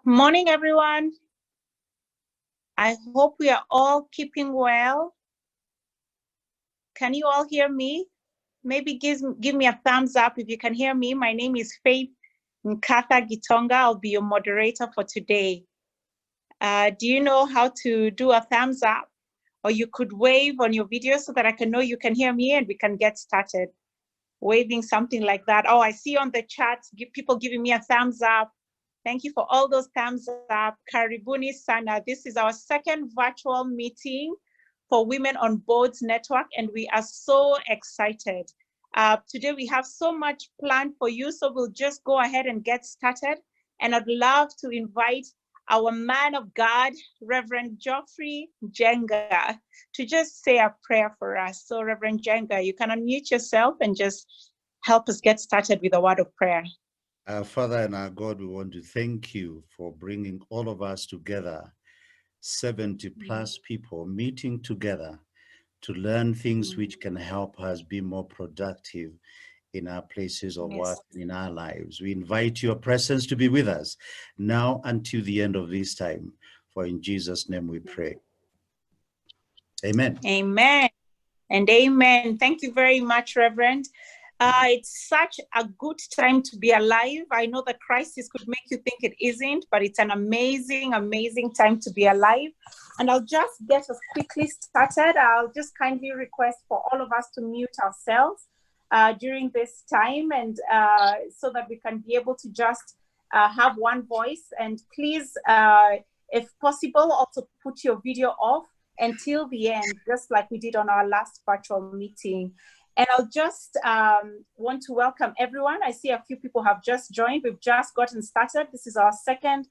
Morning, everyone. I hope we are all keeping well. Can you all hear me? Maybe give me a thumbs up if you can hear me. My name is Faith Nkatha Gitonga. I'll be your moderator for today. Do you know how to do a thumbs up? Or you could wave on your video so that I can know you can hear me and we can get started. Waving something like that. Oh, I see on the chat, people giving me a thumbs up. Thank you for all those thumbs up. Karibuni sana. This is our second virtual meeting for Women on Boards Network, and we are so excited. Today we have so much planned for you, so we'll just go ahead and get started. And I'd love to invite our man of God, Reverend Geoffrey Njenga, to just say a prayer for us. So Reverend Njenga, you can unmute yourself and just help us get started with a word of prayer. Our Father and our God, we want to thank you for bringing all of us together, 70 plus people meeting together to learn things which can help us be more productive in our places of work, in our lives. We invite your presence to be with us now until the end of this time. For in Jesus' name we pray. Amen. Amen and amen. Thank you very much, Reverend. It's such a good time to be alive. I know the crisis could make you think it isn't, but it's an amazing, amazing time to be alive. And I'll just get us quickly started. I'll just kindly request for all of us to mute ourselves during this time, and so that we can be able to just have one voice. And please, if possible, also put your video off until the end, just like we did on our last virtual meeting. And I'll just want to welcome everyone. I see a few people have just joined. We've just gotten started. This is our second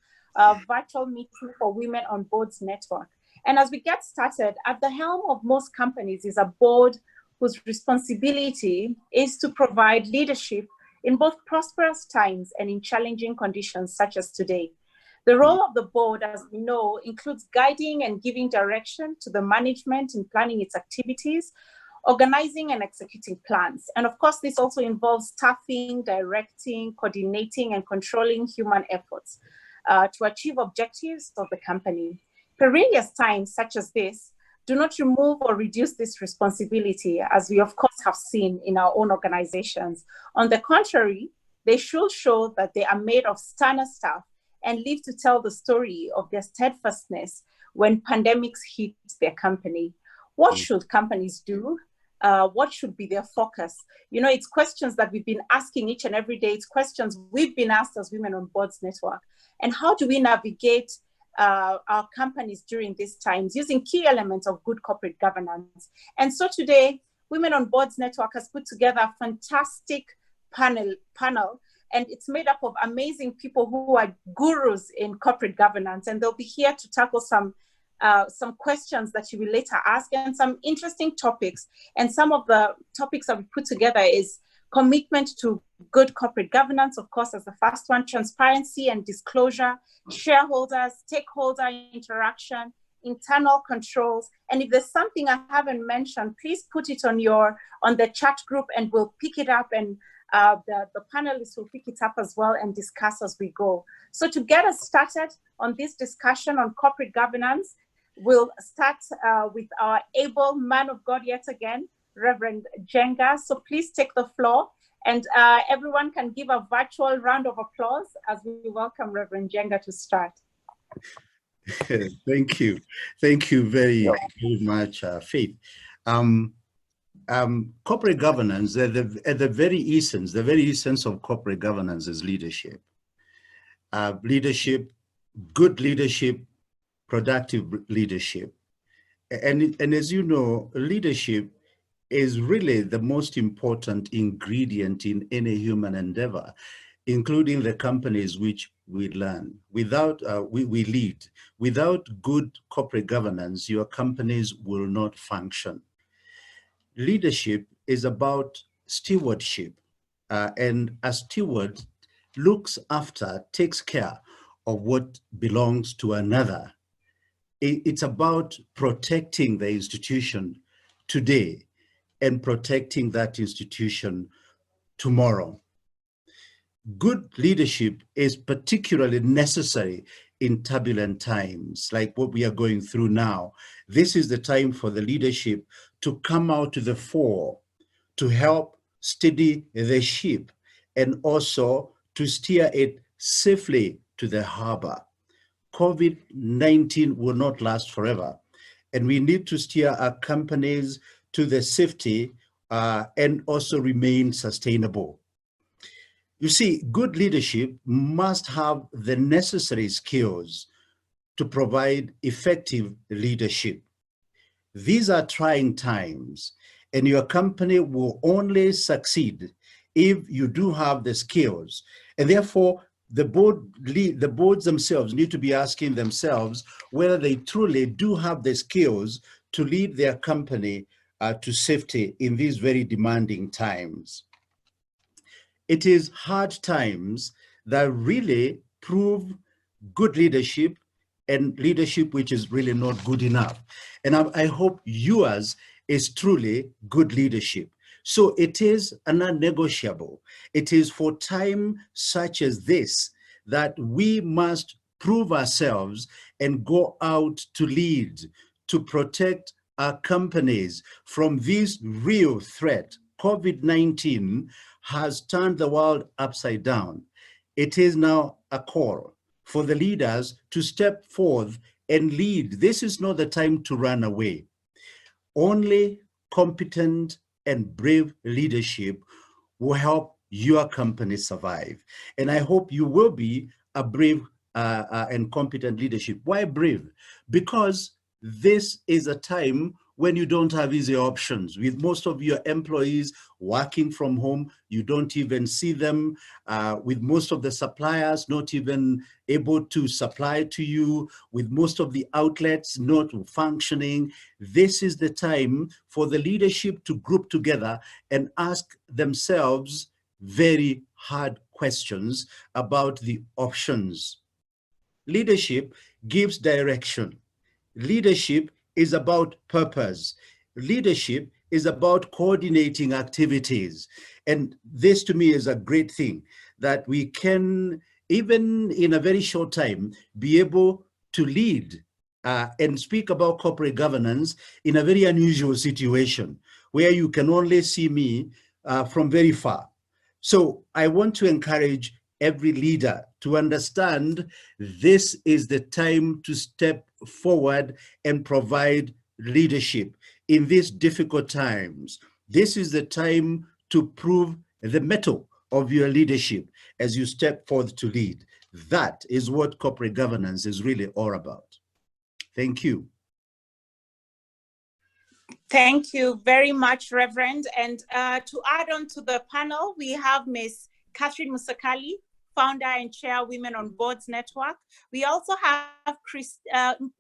virtual meeting for Women on Boards Network. And as we get started, at the helm of most companies is a board whose responsibility is to provide leadership in both prosperous times and in challenging conditions such as today. The role of the board, as we know, includes guiding and giving direction to the management in planning its activities, organizing and executing plans. And of course, this also involves staffing, directing, coordinating, and controlling human efforts to achieve objectives of the company. Perilous times such as this do not remove or reduce this responsibility, as we of course have seen in our own organizations. On the contrary, they should show that they are made of sterner staff and live to tell the story of their steadfastness when pandemics hit their company. What should companies do? What should be their focus? You know, it's questions that we've been asking each and every day. It's questions we've been asked as Women on Boards Network. And how do we navigate our companies during these times using key elements of good corporate governance? And so today, Women on Boards Network has put together a fantastic panel, and it's made up of amazing people who are gurus in corporate governance, and they'll be here to tackle some questions that you will later ask, and some interesting topics. And some of the topics that we put together is commitment to good corporate governance, of course, as the first one, transparency and disclosure, shareholders, stakeholder interaction, internal controls. And if there's something I haven't mentioned, please put it on the chat group and we'll pick it up, and the panelists will pick it up as well and discuss as we go. So to get us started on this discussion on corporate governance, we'll start with our able man of God yet again, Reverend Njenga. So please take the floor, and everyone can give a virtual round of applause as we welcome Reverend Njenga to start. Thank you. Thank you very, very much, Faith. Corporate governance, at the very essence of corporate governance is leadership. Good leadership, productive leadership. And as you know, leadership is really the most important ingredient in any human endeavor, including the companies which we learn. We lead. Without good corporate governance, your companies will not function. Leadership is about stewardship, and a steward takes care of what belongs to another. It's about protecting the institution today and protecting that institution tomorrow. good leadership is particularly necessary in turbulent times like what we are going through now. This is the time for the leadership to come out to the fore, to help steady the ship, and also to steer it safely to the harbor. COVID-19 will not last forever, and we need to steer our companies to the safety and also remain sustainable. You see, good leadership must have the necessary skills to provide effective leadership. These are trying times, and your company will only succeed if you do have the skills. And therefore, the boards themselves need to be asking themselves whether they truly do have the skills to lead their company to safety in these very demanding times. It is hard times that really prove good leadership and leadership which is really not good enough. And I hope yours is truly good leadership. So it is a non-negotiable. It is for time such as this that we must prove ourselves and go out to lead, to protect our companies from this real threat. COVID-19 has turned the world upside down. It is now a call for the leaders to step forth and lead. This is not the time to run away. Only competent and brave leadership will help your company survive. And I hope you will be a brave and competent leadership. Why brave? Because this is a time when you don't have easy options. With most of your employees working from home, you don't even see them. With most of the suppliers not even able to supply to you, with most of the outlets not functioning, this is the time for the leadership to group together and ask themselves very hard questions about the options. Leadership gives direction. Leadership is about purpose. Leadership is about coordinating activities. And this to me is a great thing, that we can, even in a very short time, be able to lead and speak about corporate governance in a very unusual situation where you can only see me from very far. So I want to encourage every leader to understand this is the time to step forward and provide leadership in these difficult times. This is the time to prove the mettle of your leadership as you step forth to lead. That is what corporate governance is really all about. Thank you. Thank you very much, Reverend. And to add on to the panel, we have Ms. Catherine Musakali, founder and chair, Women on Boards Network. We also have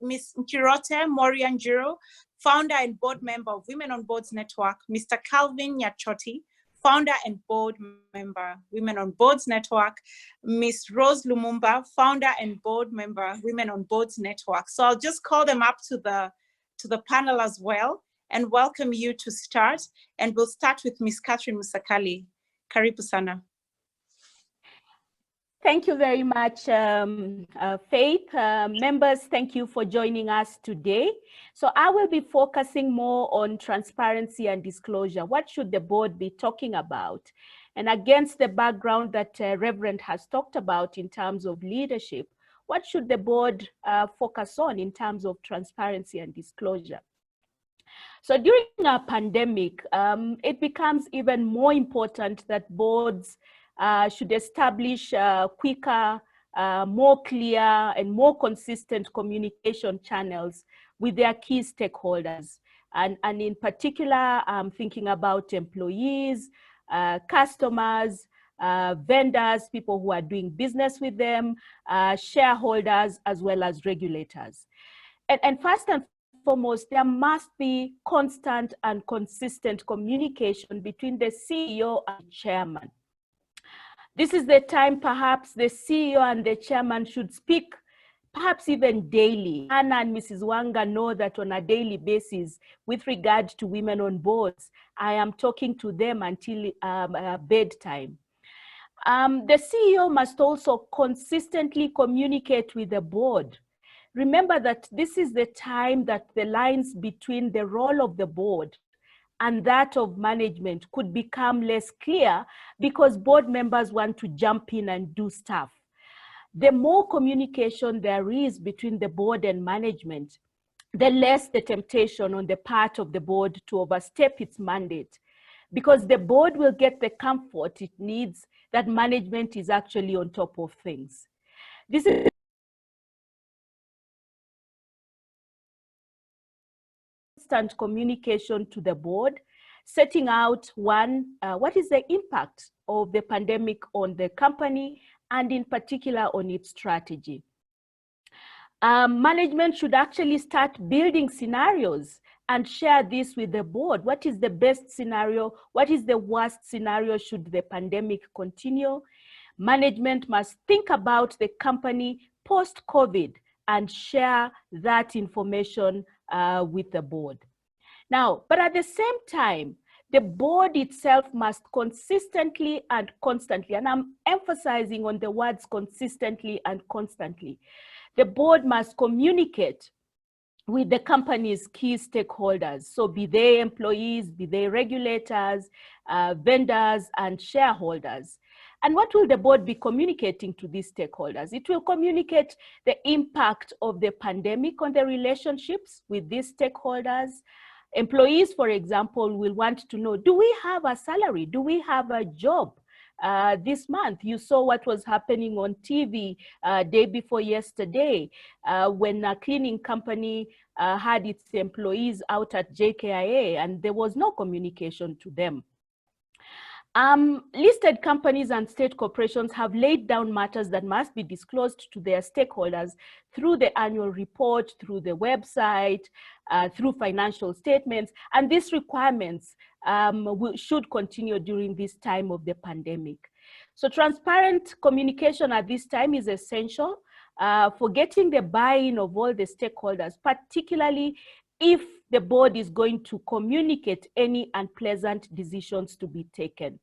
Ms. Nkirote Njiru, founder and board member of Women on Boards Network. Mr. Calvin Nyachoti, founder and board member, Women on Boards Network. Ms. Rose Lumumba, founder and board member, Women on Boards Network. So I'll just call them up to the panel as well and welcome you to start. And we'll start with Ms. Catherine Musakali. Karibu sana. Thank you very much, Faith. Members, thank you for joining us today. So I will be focusing more on transparency and disclosure. What should the board be talking about? And against the background that Reverend has talked about in terms of leadership, what should the board focus on in terms of transparency and disclosure? So during a pandemic, it becomes even more important that boards should establish quicker, more clear and more consistent communication channels with their key stakeholders. And in particular, I'm thinking about employees, customers, vendors, people who are doing business with them, shareholders, as well as regulators. And first and foremost, there must be constant and consistent communication between the CEO and chairman. This is the time perhaps the CEO and the chairman should speak, perhaps even daily. Anna and Mrs. Wanga know that on a daily basis, with regard to women on boards, I am talking to them until bedtime. The CEO must also consistently communicate with the board. Remember that this is the time that the lines between the role of the board and that of management could become less clear because board members want to jump in and do stuff. The more communication there is between the board and management, the less the temptation on the part of the board to overstep its mandate, because the board will get the comfort it needs that management is actually on top of things. This is constant communication to the board, setting out what is the impact of the pandemic on the company and in particular on its strategy. Management should actually start building scenarios and share this with the board. What is the best scenario? What is the worst scenario should the pandemic continue? Management must think about the company post-COVID and share that information with the board. Now, but at the same time, the board itself must consistently and constantly, and I'm emphasizing on the words consistently and constantly, the board must communicate with the company's key stakeholders. So be they employees, be they regulators, vendors, and shareholders. And what will the board be communicating to these stakeholders? It will communicate the impact of the pandemic on the relationships with these stakeholders. Employees, for example, will want to know, do we have a salary? Do we have a job? This month, you saw what was happening on TV day before yesterday when a cleaning company had its employees out at JKIA and there was no communication to them. Listed companies and state corporations have laid down matters that must be disclosed to their stakeholders through the annual report, through the website, through financial statements, and these requirements should continue during this time of the pandemic. So transparent communication at this time is essential for getting the buy-in of all the stakeholders, particularly if the board is going to communicate any unpleasant decisions to be taken.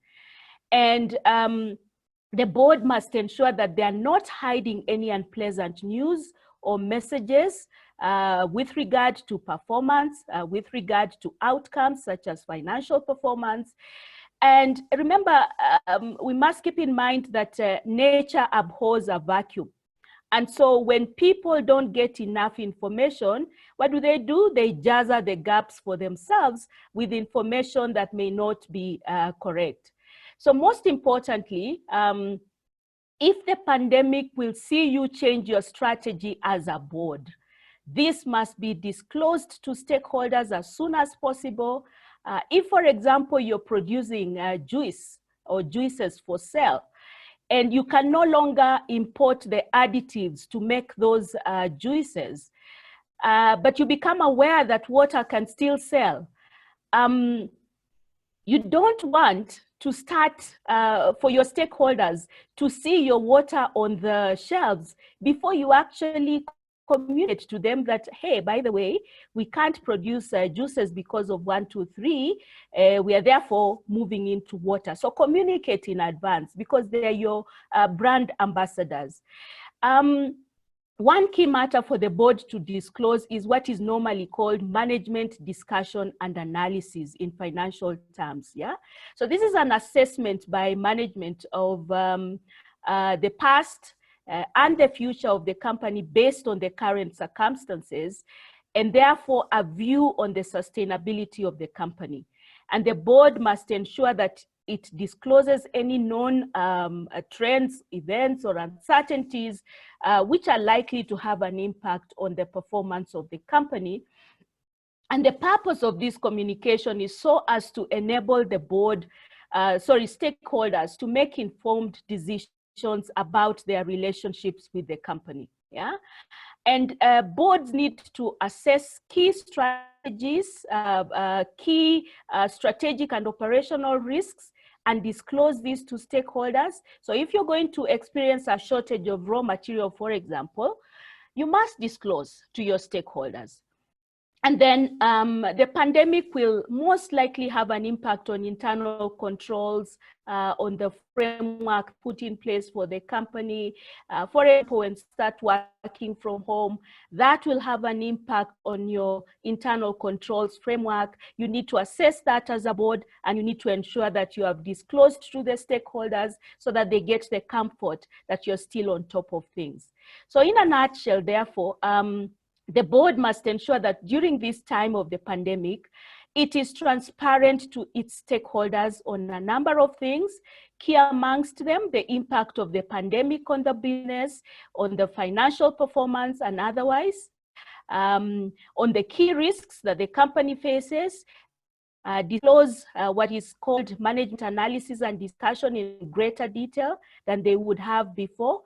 And the board must ensure that they are not hiding any unpleasant news or messages with regard to performance, with regard to outcomes such as financial performance. And remember, we must keep in mind that nature abhors a vacuum. And so when people don't get enough information, what do? They jazzer the gaps for themselves with information that may not be correct. So most importantly, if the pandemic will see you change your strategy as a board, this must be disclosed to stakeholders as soon as possible. If, for example, you're producing juice or juices for sale, and you can no longer import the additives to make those juices, but you become aware that water can still sell. You don't want to start for your stakeholders to see your water on the shelves before you actually communicate to them that, hey, by the way, we can't produce juices because of 1, 2, 3. We are therefore moving into water. So communicate in advance because they are your brand ambassadors. One key matter for the board to disclose is what is normally called management discussion and analysis in financial terms. Yeah. So this is an assessment by management of the past and the future of the company based on the current circumstances, and therefore a view on the sustainability of the company. And the board must ensure that it discloses any known trends, events, or uncertainties which are likely to have an impact on the performance of the company. And the purpose of this communication is so as to enable the board, stakeholders to make informed decisions about their relationships with the company. Yeah, and boards need to assess key strategies, key strategic and operational risks, and disclose these to stakeholders. So if you're going to experience a shortage of raw material, for example, you must disclose to your stakeholders. And then the pandemic will most likely have an impact on internal controls, on the framework put in place for the company. For example, when start working from home, that will have an impact on your internal controls framework. You need to assess that as a board, and you need to ensure that you have disclosed to the stakeholders so that they get the comfort that you're still on top of things. So in a nutshell, therefore, the board must ensure that during this time of the pandemic, it is transparent to its stakeholders on a number of things. Key amongst them, the impact of the pandemic on the business, on the financial performance and otherwise, on the key risks that the company faces, disclose what is called management analysis and discussion in greater detail than they would have before,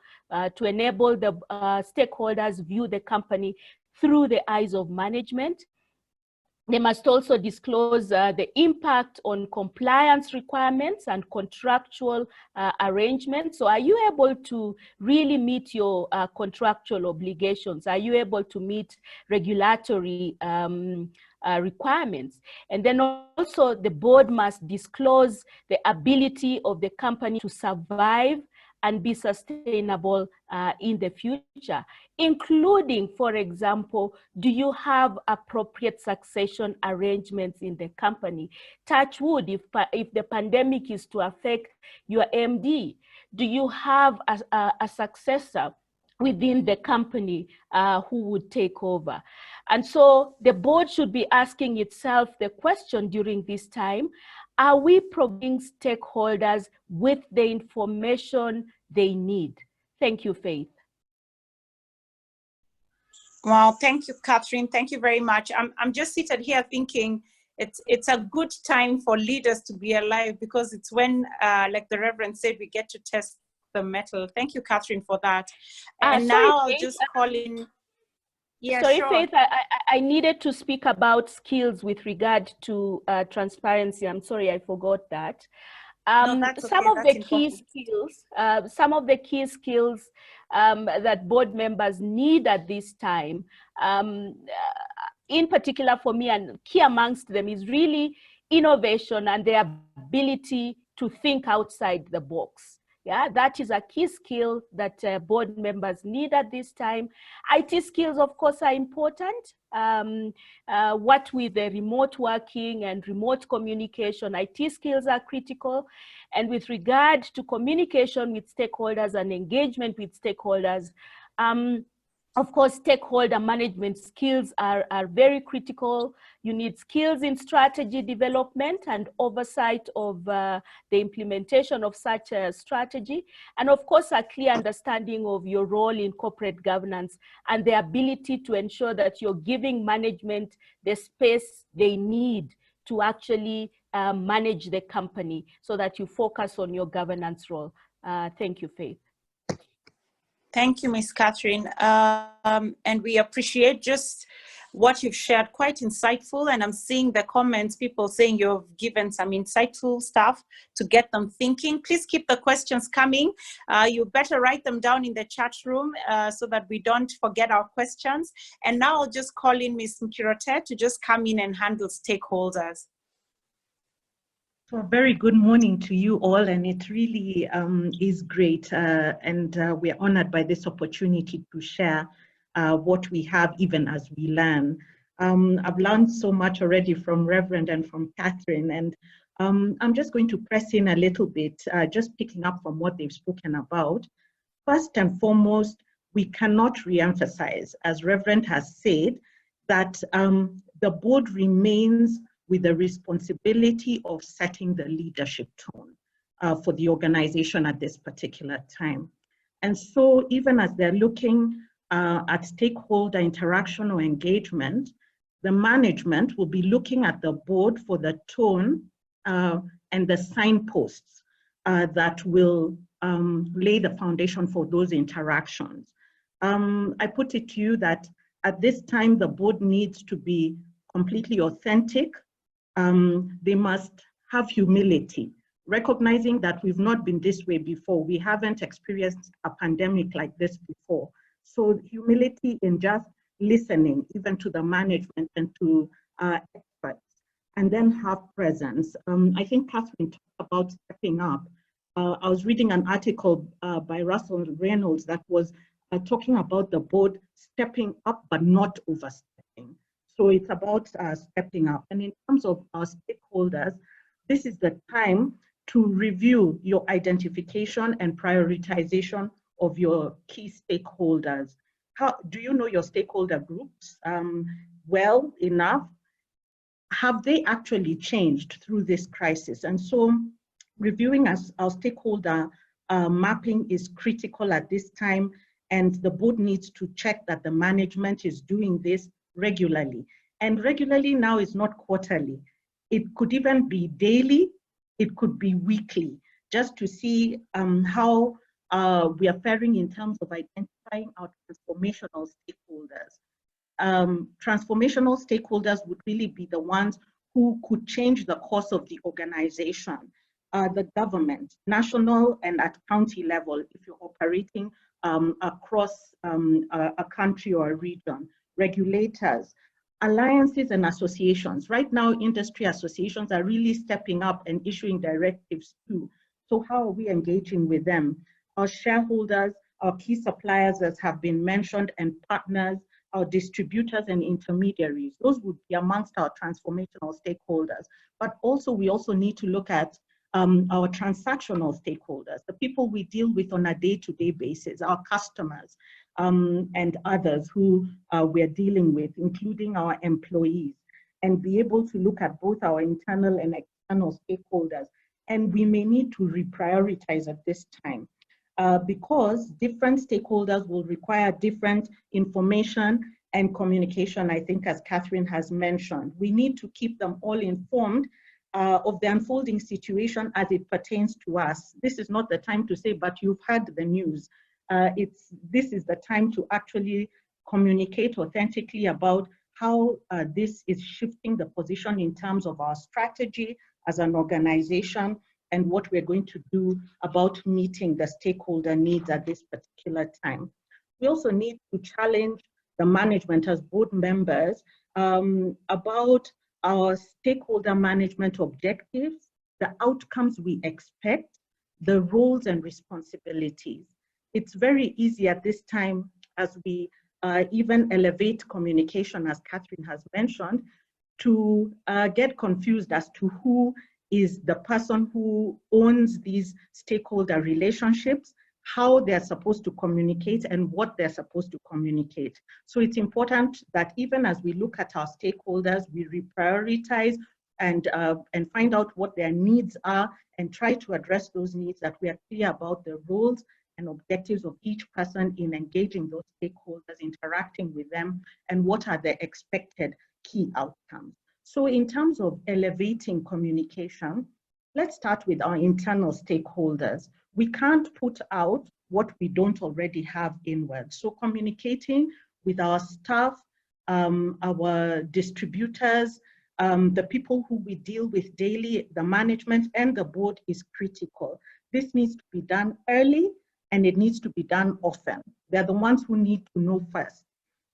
to enable the stakeholders view the company through the eyes of management. They must also disclose the impact on compliance requirements and contractual arrangements. So are you able to really meet your contractual obligations? Are you able to meet regulatory requirements? And then also the board must disclose the ability of the company to survive and be sustainable in the future, including, for example, do you have appropriate succession arrangements in the company? Touch wood, if the pandemic is to affect your MD, do you have a successor within the company who would take over? And so the board should be asking itself the question during this time, are we providing stakeholders with the information they need? Thank you, Faith. Well, thank you, Catherine. Thank you very much. I'm just seated here thinking it's a good time for leaders to be alive, because it's when, like the Reverend said, we get to test the metal. Thank you, Catherine, for that. And sorry, now Faith, I'll just call in. Yeah, sorry, sure. Faith, I needed to speak about skills with regard to transparency. I'm sorry, I forgot that. No, that's okay. Some of That's the key skills that board members need at this time, in particular for me, and key amongst them is really innovation and the ability to think outside the box. Yeah, that is a key skill that board members need at this time. IT skills, of course, are important. What with the remote working and remote communication, IT skills are critical. And with regard to communication with stakeholders and engagement with stakeholders, of course, stakeholder management skills are very critical. You need skills in strategy development and oversight of the implementation of such a strategy. And of course, a clear understanding of your role in corporate governance and the ability to ensure that you're giving management the space they need to actually manage the company so that you focus on your governance role. Thank you, Faith. Thank you, Ms. Catherine. And we appreciate just what you've shared, quite insightful. And I'm seeing the comments, people saying you've given some insightful stuff to get them thinking. Please keep the questions coming. You better write them down in the chat room so that we don't forget our questions. And now I'll just call in Ms. Nkirote to just come in and handle stakeholders. So a very good morning to you all, and it really is great, and we're honored by this opportunity to share what we have even as we learn. I've learned so much already from Reverend and from Catherine, and I'm just going to press in a little bit, just picking up from what they've spoken about. First and foremost, we cannot re-emphasize, as Reverend has said, that the board remains with the responsibility of setting the leadership tone for the organization at this particular time. And so even as they're looking at stakeholder interaction or engagement, the management will be looking at the board for the tone and the signposts that will lay the foundation for those interactions. I put it to you that at this time, the board needs to be completely authentic. They must have humility, recognizing that we've not been this way before. We haven't experienced a pandemic like this before. So humility in just, listening even to the management and to experts, and then have presence. I think Catherine talked about stepping up. I was reading an article by Russell Reynolds that was talking about the board stepping up but not overstepping. So it's about stepping up. And in terms of our stakeholders, this is the time to review your identification and prioritization of your key stakeholders. How do you know your stakeholder groups well enough? Have they actually changed through this crisis? And so reviewing our stakeholder mapping is critical at this time, and the board needs to check that the management is doing this regularly. And regularly now is not quarterly. It could even be daily, it could be weekly, just to see how we are faring in terms of identifying our transformational stakeholders. Transformational stakeholders would really be the ones who could change the course of the organization. The government, national and at county level, if you're operating across a country or a region, regulators, alliances and associations. Right now, industry associations are really stepping up and issuing directives too. So how are we engaging with them? Our shareholders, our key suppliers, as have been mentioned, and partners, our distributors and intermediaries. Those would be amongst our transformational stakeholders. But also, we also need to look at our transactional stakeholders, the people we deal with on a day-to-day basis, our customers, and others who we're dealing with, including our employees, and be able to look at both our internal and external stakeholders. And we may need to reprioritize at this time because different stakeholders will require different information and communication, I think, as Catherine has mentioned. We need to keep them all informed of the unfolding situation as it pertains to us. This is not the time to say, but you've heard the news. This is the time to actually communicate authentically about how this is shifting the position in terms of our strategy as an organization and what we're going to do about meeting the stakeholder needs at this particular time. We also need to challenge the management as board members about our stakeholder management objectives, the outcomes we expect, the roles and responsibilities. It's very easy at this time as we even elevate communication, as Catherine has mentioned, to get confused as to who is the person who owns these stakeholder relationships, how they're supposed to communicate and what they're supposed to communicate. So it's important that even as we look at our stakeholders, we reprioritize and find out what their needs are and try to address those needs, that we are clear about the roles and objectives of each person in engaging those stakeholders, interacting with them, and what are the expected key outcomes. So in terms of elevating communication, let's start with our internal stakeholders. We can't put out what we don't already have inward. So communicating with our staff, our distributors, the people who we deal with daily, the management and the board is critical. This needs to be done early and it needs to be done often. They're the ones who need to know first.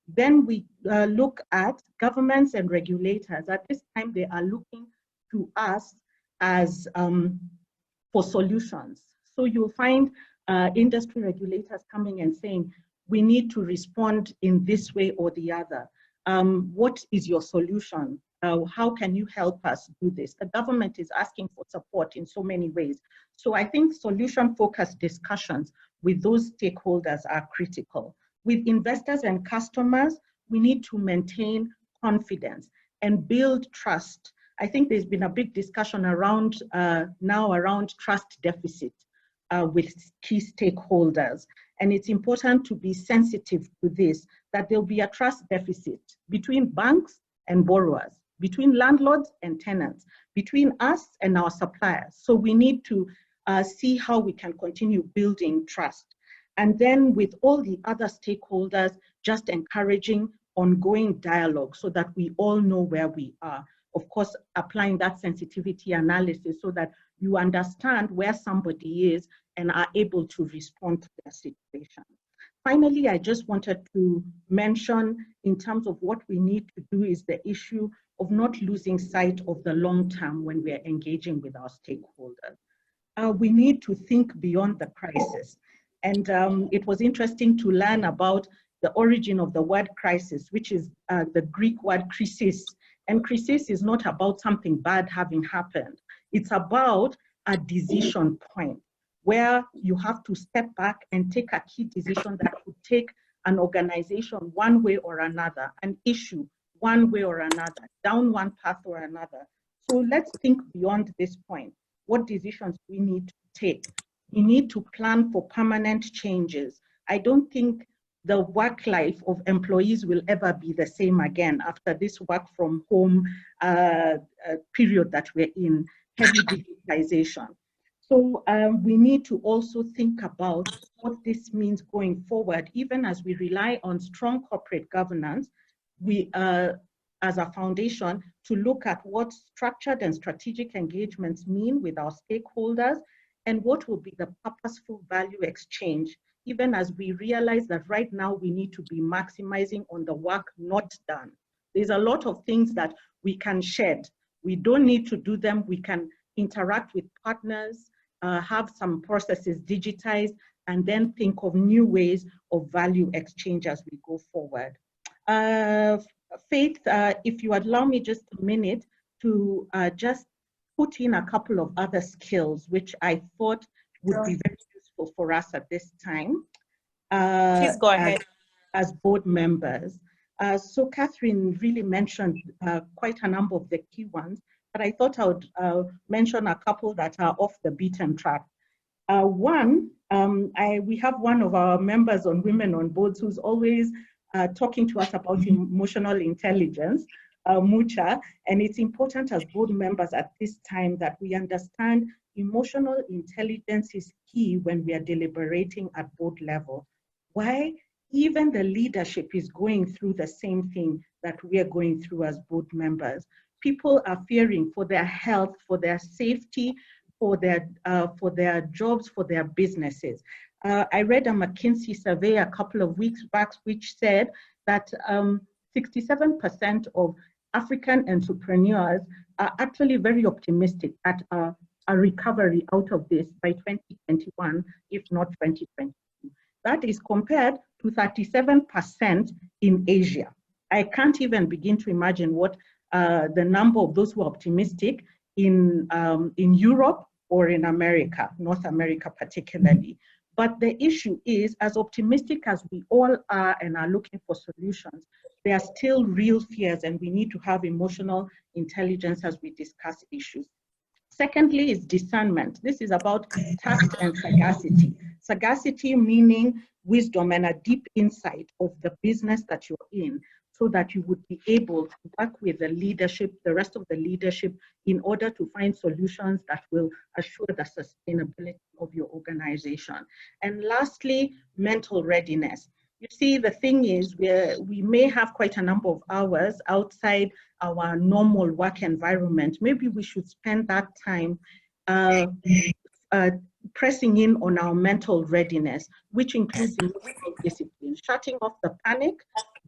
Then we look at governments and regulators. At this time, they are looking to us as for solutions. So you'll find industry regulators coming and saying, we need to respond in this way or the other. What is your solution? How can you help us do this? The government is asking for support in so many ways. So I think solution-focused discussions with those stakeholders are critical. With investors and customers, we need to maintain confidence and build trust. I think there's been a big discussion around now around trust deficit with key stakeholders. And it's important to be sensitive to this, that there'll be a trust deficit between banks and borrowers, between landlords and tenants, between us and our suppliers. So we need to see how we can continue building trust. And then with all the other stakeholders, just encouraging ongoing dialogue so that we all know where we are. Of course, applying that sensitivity analysis so that you understand where somebody is and are able to respond to their situation. Finally, I just wanted to mention in terms of what we need to do is the issue of not losing sight of the long term when we are engaging with our stakeholders. We need to think beyond the crisis. And it was interesting to learn about the origin of the word crisis, which is the Greek word krisis. And krisis is not about something bad having happened. It's about a decision point where you have to step back and take a key decision that could take an organization one way or another, an issue one way or another, down one path or another. So let's think beyond this point. What decisions we need to take? We need to plan for permanent changes. I don't think the work life of employees will ever be the same again after this work from home period that we're in, heavy digitization. So we need to also think about what this means going forward, even as we rely on strong corporate governance, we as a foundation to look at what structured and strategic engagements mean with our stakeholders and what will be the purposeful value exchange, even as we realize that right now we need to be maximizing on the work not done. There's a lot of things that we can shed. We don't need to do them. We can interact with partners, have some processes digitized, and then think of new ways of value exchange as we go forward. Faith, if you allow me just a minute to just put in a couple of other skills, which I thought would be very useful for us at this time. Please go ahead. As board members. So Catherine really mentioned quite a number of the key ones, but I thought I would mention a couple that are off the beaten track. One, we have one of our members on Women on Boards who's always talking to us about emotional intelligence, Mucha, and it's important as board members at this time that we understand emotional intelligence is key when we are deliberating at board level. Why? Even the leadership is going through the same thing that we are going through as board members. People are fearing for their health, for their safety, for their jobs, for their businesses. I read a McKinsey survey a couple of weeks back, which said that 67% of African entrepreneurs are actually very optimistic at a recovery out of this by 2021, if not 2022. That is compared to 37% in Asia. I can't even begin to imagine what the number of those who are optimistic in Europe or in America, North America particularly. But the issue is, as optimistic as we all are and are looking for solutions, there are still real fears, and we need to have emotional intelligence as we discuss issues. Secondly is discernment. This is about tact and sagacity. Sagacity meaning wisdom and a deep insight of the business that you're in, so that you would be able to work with the leadership, the rest of the leadership, in order to find solutions that will assure the sustainability of your organization. And lastly, mental readiness. You see, the thing is, we may have quite a number of hours outside our normal work environment. Maybe we should spend that time pressing in on our mental readiness, which includes emotional discipline, shutting off the panic,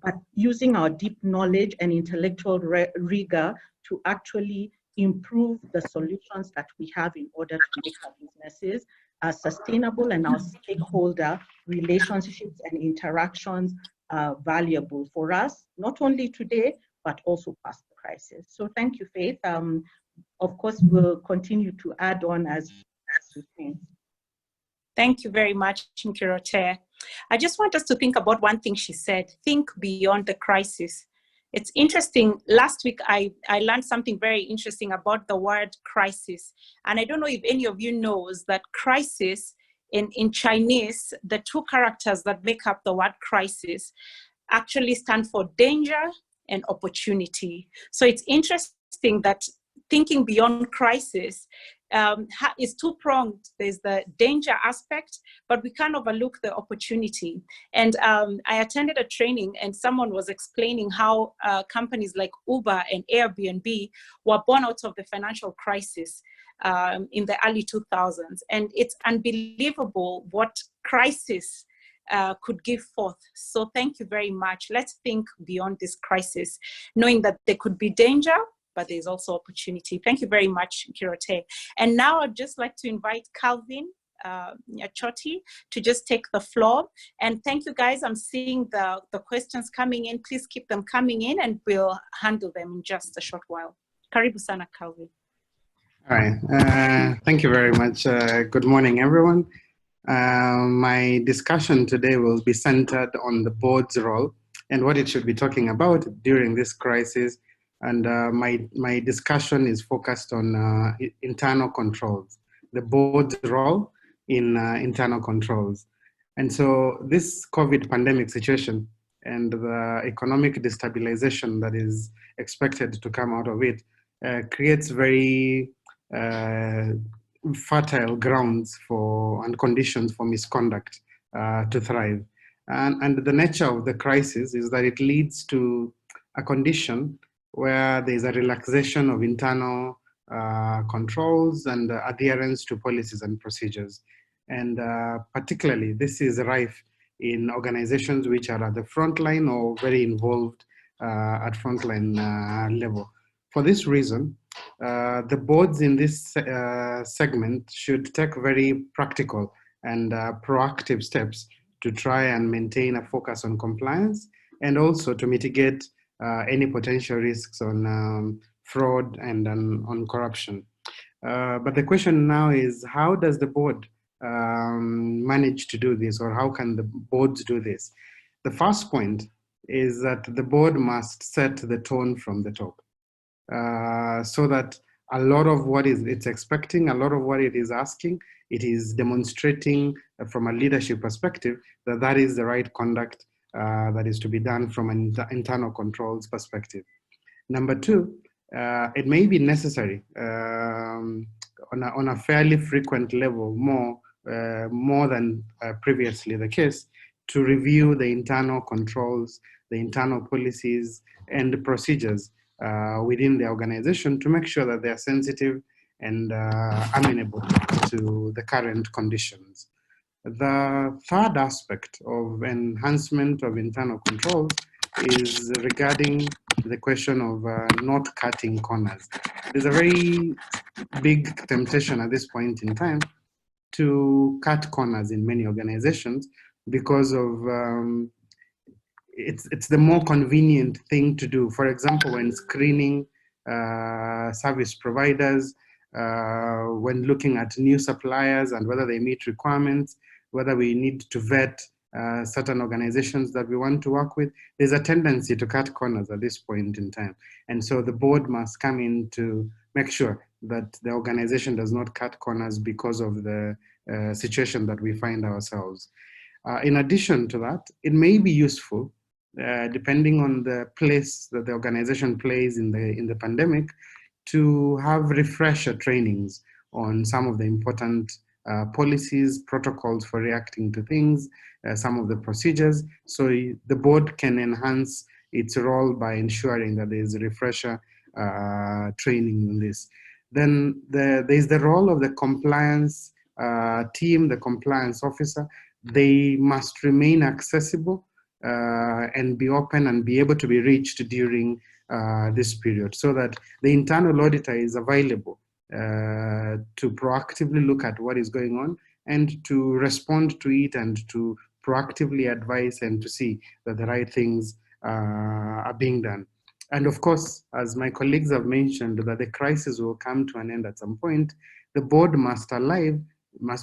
but using our deep knowledge and intellectual rigor to actually improve the solutions that we have in order to make our businesses sustainable and our stakeholder relationships and interactions valuable for us, not only today, but also past the crisis. So thank you, Faith. Of course, we'll continue to add on as we think. Thank you very much, Nkirote. I just want us to think about one thing she said, think beyond the crisis. It's interesting, last week I learned something very interesting about the word crisis. And I don't know if any of you knows that crisis in Chinese, the two characters that make up the word crisis actually stand for danger and opportunity. So it's interesting that thinking beyond crisis is two-pronged. There's the danger aspect, but we can't overlook the opportunity. And I attended a training and someone was explaining how companies like Uber and Airbnb were born out of the financial crisis in the early 2000s. And it's unbelievable what crisis could give forth. So thank you very much. Let's think beyond this crisis, knowing that there could be danger, but there's also opportunity. Thank you very much, Nkirote. And now I'd just like to invite Calvin Nyachoti to just take the floor. And thank you guys. I'm seeing the questions coming in. Please keep them coming in and we'll handle them in just a short while. Karibu sana, Calvin. All right. Thank you very much. Good morning, everyone. My discussion today will be centered on the board's role and what it should be talking about during this crisis. And my discussion is focused on internal controls, the board's role in internal controls. And so this COVID pandemic situation and the economic destabilization that is expected to come out of it creates very fertile grounds for and conditions for misconduct to thrive. And the nature of the crisis is that it leads to a condition where there's a relaxation of internal controls and adherence to policies and procedures. And particularly, this is rife in organizations which are at the front line or very involved at frontline level. For this reason, the boards in this segment should take very practical and proactive steps to try and maintain a focus on compliance and also to mitigate any potential risks on fraud and on corruption. But the question now is, how does the board manage to do this, or how can the boards do this? The first point is that the board must set the tone from the top, so that a lot of what it's expecting, a lot of what it is asking, it is demonstrating from a leadership perspective that that is the right conduct that is to be done from an internal controls perspective. Number two, it may be necessary on a fairly frequent level, more than previously the case, to review the internal controls, the internal policies and the procedures within the organization to make sure that they are sensitive and amenable to the current conditions. The third aspect of enhancement of internal controls is regarding the question of not cutting corners. There's a very big temptation at this point in time to cut corners in many organizations because of it's the more convenient thing to do. For example, when screening service providers, when looking at new suppliers and whether they meet requirements, whether we need to vet certain organizations that we want to work with, there's a tendency to cut corners at this point in time. And so the board must come in to make sure that the organization does not cut corners because of the situation that we find ourselves. In addition to that, it may be useful, depending on the place that the organization plays in the pandemic, to have refresher trainings on some of the important policies, protocols for reacting to things, some of the procedures, so the board can enhance its role by ensuring that there is a refresher training on this. Then there's the role of the compliance team, the compliance officer. They must remain accessible and be open and be able to be reached during this period, so that the internal auditor is available to proactively look at what is going on and to respond to it and to proactively advise and to see that the right things are being done. And of course, as my colleagues have mentioned, that the crisis will come to an end at some point, the board must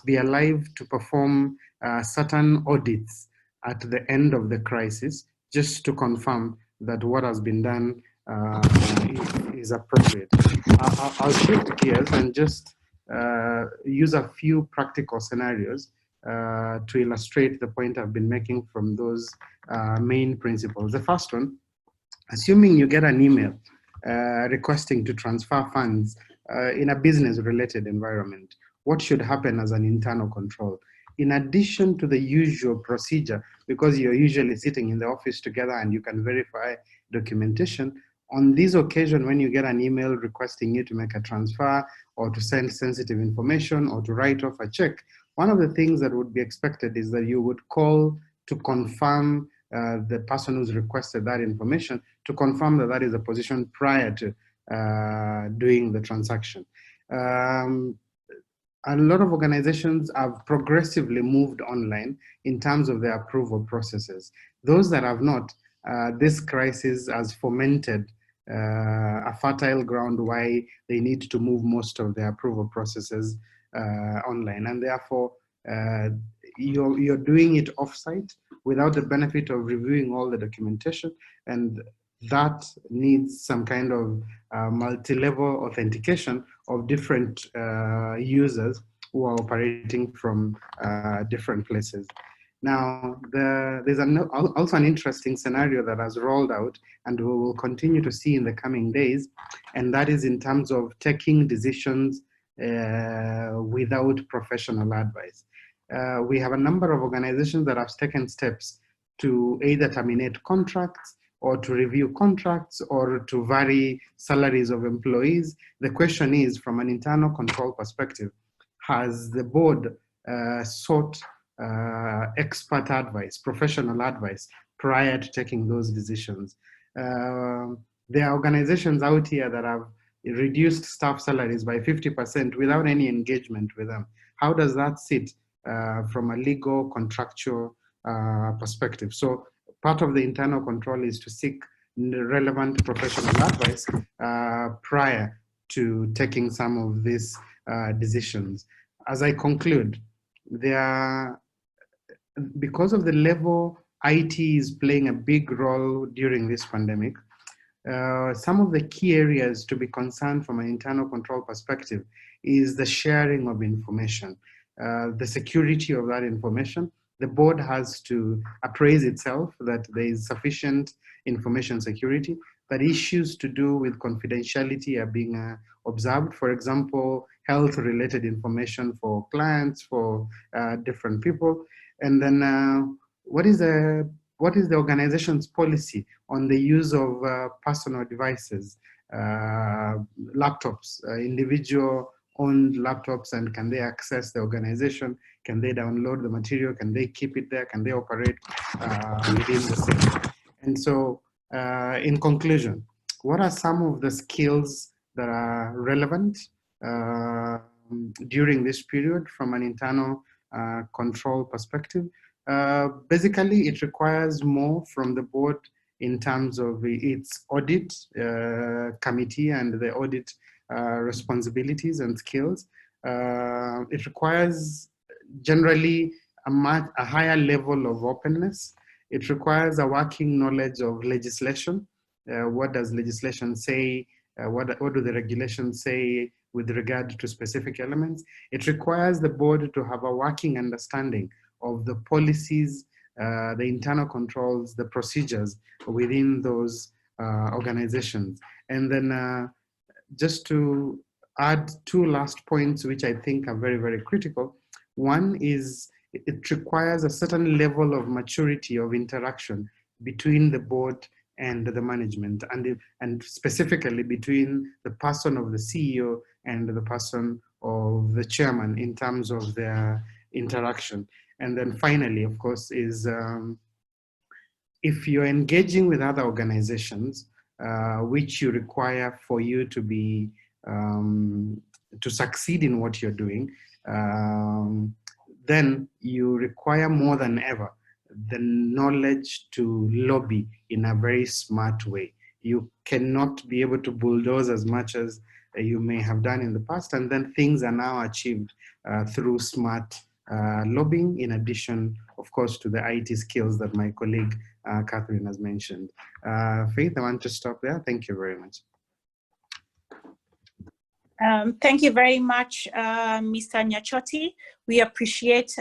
be alive to perform certain audits at the end of the crisis, just to confirm that what has been done is appropriate. I'll shift gears and just use a few practical scenarios to illustrate the point I've been making from those main principles. The first one, assuming you get an email requesting to transfer funds in a business-related environment, what should happen as an internal control? In addition to the usual procedure, because you're usually sitting in the office together and you can verify documentation, on this occasion, when you get an email requesting you to make a transfer or to send sensitive information or to write off a check, one of the things that would be expected is that you would call to confirm the person who's requested that information, to confirm that that is a position prior to doing the transaction. A lot of organizations have progressively moved online in terms of their approval processes. Those that have not, this crisis has fomented a fertile ground why they need to move most of their approval processes online, and therefore you're doing it offsite without the benefit of reviewing all the documentation, and that needs some kind of multi-level authentication of different users who are operating from different places. Now, there's also an interesting scenario that has rolled out and we will continue to see in the coming days, and that is in terms of taking decisions without professional advice. We have a number of organizations that have taken steps to either terminate contracts or to review contracts or to vary salaries of employees. The question is, from an internal control perspective, has the board sought expert advice, professional advice, prior to taking those decisions? There are organizations out here that have reduced staff salaries by 50% without any engagement with them. How does that sit from a legal, contractual perspective? So part of the internal control is to seek relevant professional advice prior to taking some of these decisions. As I conclude, because of the level IT is playing a big role during this pandemic, some of the key areas to be concerned from an internal control perspective is the sharing of information, the security of that information. The board has to appraise itself that there is sufficient information security, that issues to do with confidentiality are being observed. For example, health-related information for clients, for different people. And then what is the organization's policy on the use of personal devices, laptops, individual-owned laptops, and can they access the organization? Can they download the material? Can they keep it there? Can they operate within the system? And so, in conclusion, what are some of the skills that are relevant during this period from an internal control perspective? Basically, it requires more from the board in terms of its audit committee and the audit responsibilities and skills. It requires generally a higher level of openness. It requires a working knowledge of legislation. What does legislation say? What do the regulations say with regard to specific elements? It requires the board to have a working understanding of the policies, the internal controls, the procedures within those organizations. And then just to add two last points, which I think are very, very critical. One is it requires a certain level of maturity of interaction between the board and the management, and specifically between the person of the CEO and the person of the chairman in terms of their interaction. And then finally, of course, is if you're engaging with other organizations, which you require for you to be, to succeed in what you're doing, then you require more than ever the knowledge to lobby in a very smart way. You cannot be able to bulldoze as much as you may have done in the past, and then things are now achieved through smart lobbying, in addition, of course, to the IT skills that my colleague Catherine has mentioned. Faith, I want to stop there. Thank you very much. Thank you very much, Mr. Nyachoti. We appreciate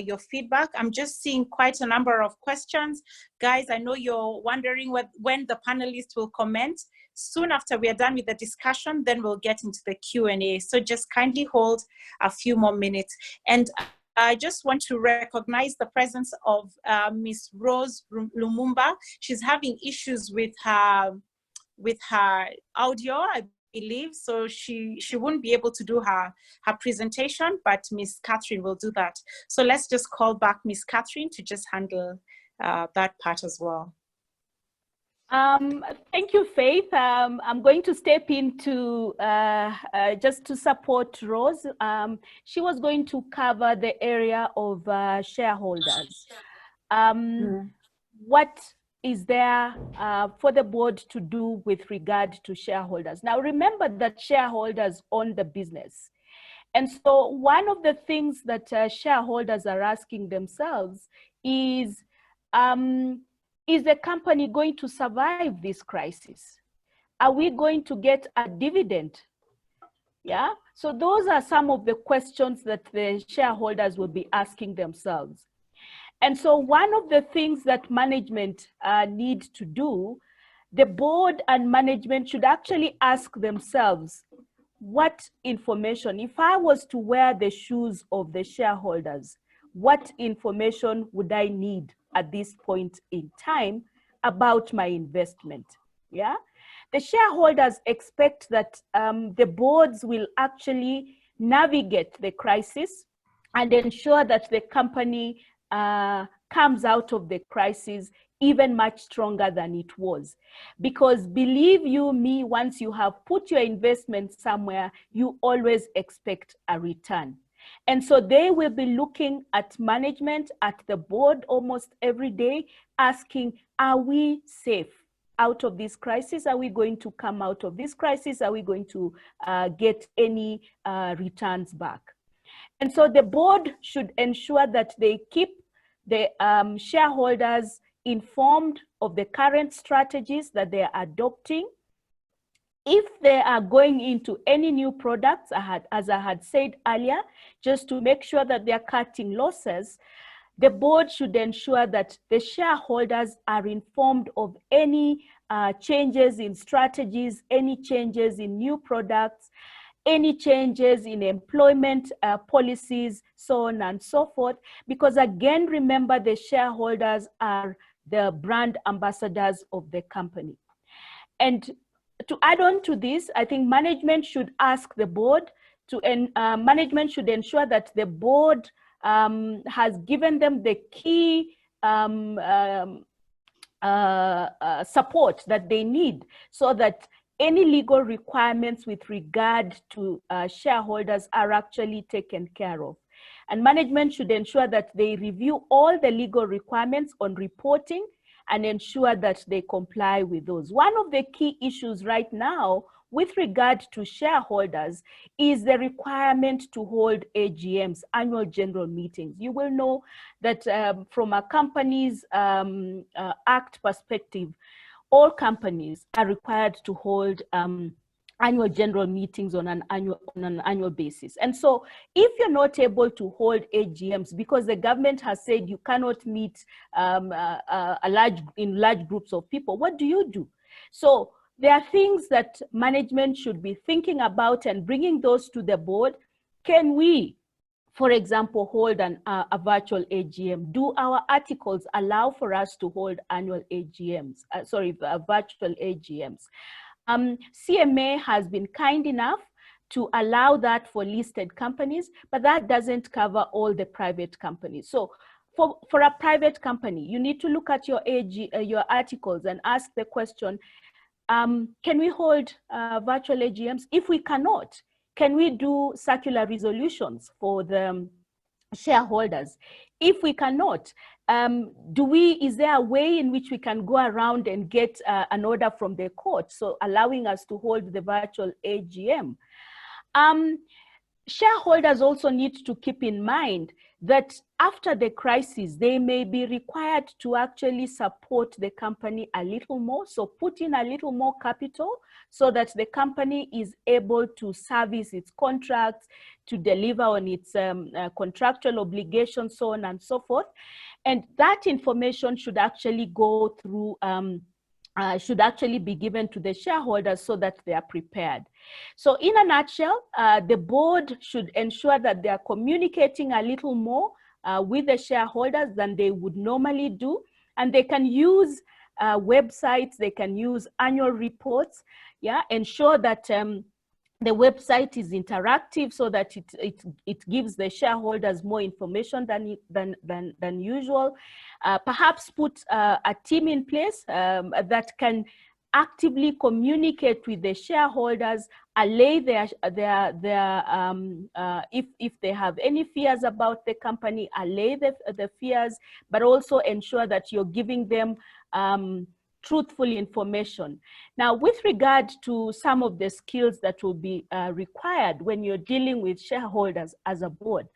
your feedback. I'm just seeing quite a number of questions. Guys, I know you're wondering when the panelists will comment. Soon after we are done with the discussion, then we'll get into the Q&A. So just kindly hold a few more minutes. And I just want to recognize the presence of Ms. Rose Lumumba. She's having issues with her audio. I leave, so she wouldn't be able to do her presentation, but Miss Catherine will do that. So let's just call back Miss Catherine to just handle that part as well. Thank you, Faith. I'm going to step in to just to support Rose. She was going to cover the area of shareholders. What is there for the board to do with regard to shareholders? Now, remember that shareholders own the business. And so one of the things that shareholders are asking themselves is the company going to survive this crisis? Are we going to get a dividend? Yeah, so those are some of the questions that the shareholders will be asking themselves. And so one of the things that management need to do, the board and management should actually ask themselves, what information, if I was to wear the shoes of the shareholders, what information would I need at this point in time about my investment? Yeah, the shareholders expect that the boards will actually navigate the crisis and ensure that the company comes out of the crisis even much stronger than it was. Because believe you me, once you have put your investment somewhere, you always expect a return. And so they will be looking at management, at the board almost every day, asking, are we safe out of this crisis? Are we going to come out of this crisis? Are we going to get any returns back? And so the board should ensure that they keep the shareholders informed of the current strategies that they are adopting. If they are going into any new products, as I had said earlier, just to make sure that they are cutting losses, the board should ensure that the shareholders are informed of any changes in strategies, any changes in new products, any changes in employment policies, so on and so forth. Because again, remember, the shareholders are the brand ambassadors of the company. And to add on to this, I think management should ask the board to, management should ensure that the board has given them the key support that they need, so that any legal requirements with regard to shareholders are actually taken care of. And management should ensure that they review all the legal requirements on reporting and ensure that they comply with those. One of the key issues right now with regard to shareholders is the requirement to hold AGMs, annual general meetings. You will know that from a company's act perspective, all companies are required to hold annual general meetings on an annual basis. And so if you're not able to hold AGMs because the government has said you cannot meet in large groups of people, what do you do? So there are things that management should be thinking about and bringing those to the board. Can we, for example, hold a virtual AGM? Do our articles allow for us to hold annual AGMs, virtual AGMs? CMA has been kind enough to allow that for listed companies, but that doesn't cover all the private companies. So for a private company, you need to look at your articles and ask the question, can we hold virtual AGMs? If we cannot, can we do circular resolutions for the shareholders? If we cannot, is there a way in which we can go around and get an order from the court, so allowing us to hold the virtual AGM? Shareholders also need to keep in mind that after the crisis, they may be required to actually support the company a little more, so put in a little more capital so that the company is able to service its contracts, to deliver on its contractual obligations, so on and so forth. And that information should actually go through, should actually be given to the shareholders so that they are prepared. So in a nutshell, the board should ensure that they are communicating a little more with the shareholders than they would normally do. And they can use websites, they can use annual reports, yeah, ensure that the website is interactive so that it gives the shareholders more information than usual. Perhaps put a team in place that can actively communicate with the shareholders, allay if they have any fears about the company, allay the fears, but also ensure that you're giving them truthful information. Now, with regard to some of the skills that will be required when you're dealing with shareholders as a board,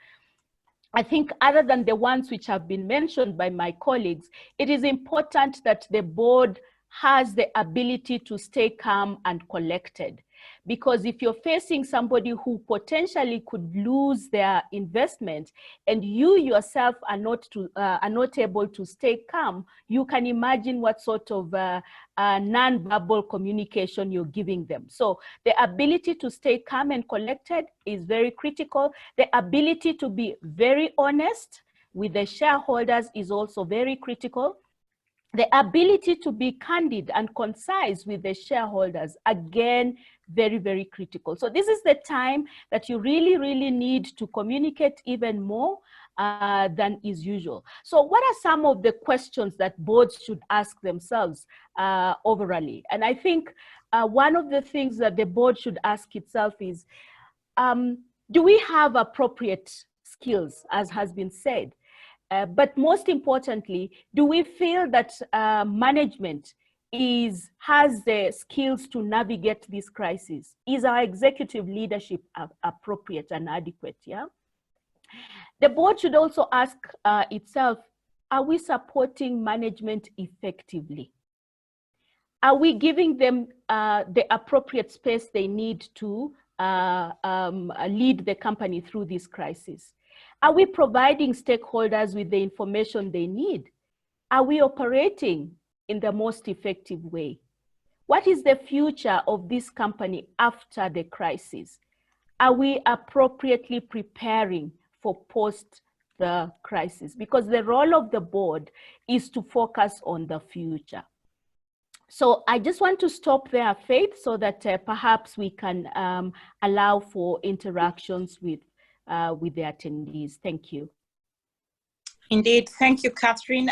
I think other than the ones which have been mentioned by my colleagues, it is important that the board has the ability to stay calm and collected. Because if you're facing somebody who potentially could lose their investment and you yourself are not able to stay calm, you can imagine what sort of non-verbal communication you're giving them. So the ability to stay calm and collected is very critical. The ability to be very honest with the shareholders is also very critical. The ability to be candid and concise with the shareholders, again, very, very critical. So this is the time that you really, really need to communicate even more than is usual. So what are some of the questions that boards should ask themselves overall? And I think one of the things that the board should ask itself is, do we have appropriate skills, as has been said? But most importantly, do we feel that management has the skills to navigate this crisis? Is our executive leadership appropriate and adequate? Yeah. The board should also ask itself, are we supporting management effectively? Are we giving them the appropriate space they need to lead the company through this crisis? Are we providing stakeholders with the information they need? Are we operating in the most effective way? What is the future of this company after the crisis? Are we appropriately preparing for post the crisis? Because the role of the board is to focus on the future. So I just want to stop there, Faith, so that perhaps we can allow for interactions with the attendees. Thank you. Indeed. Thank you, Catherine.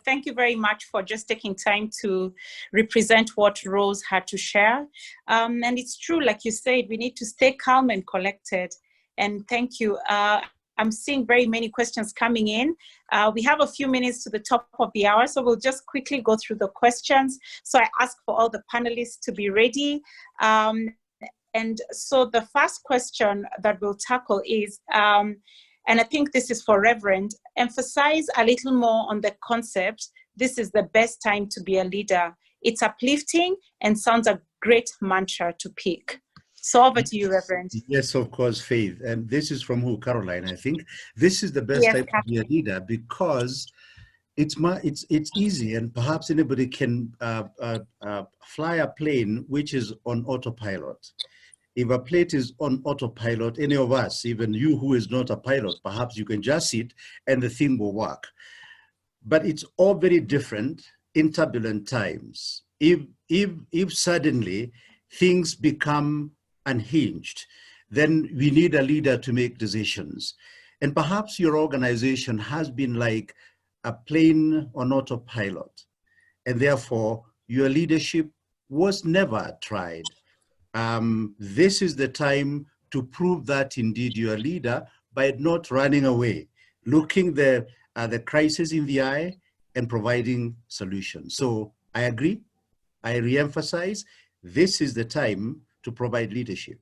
Thank you very much for just taking time to represent what Rose had to share. And it's true, like you said, we need to stay calm and collected. And thank you. I'm seeing very many questions coming in. We have a few minutes to the top of the hour, so we'll just quickly go through the questions. So I ask for all the panelists to be ready. And so the first question that we'll tackle is, and I think this is for Reverend, emphasize a little more on the concept, this is the best time to be a leader. It's uplifting and sounds a great mantra to pick. So over to you, Reverend. Yes, of course, Faith. And this is from who? Caroline, I think. This is the best time to be a leader because it's easy, and perhaps anybody can fly a plane which is on autopilot. If a plane is on autopilot, any of us, even you who is not a pilot, perhaps you can just sit and the thing will work. But it's all very different in turbulent times. If suddenly things become unhinged, then we need a leader to make decisions. And perhaps your organization has been like a plane on autopilot, and therefore your leadership was never tried. This is the time to prove that indeed you're a leader by not running away, looking the crisis in the eye and providing solutions. So I agree, I re-emphasize, this is the time to provide leadership.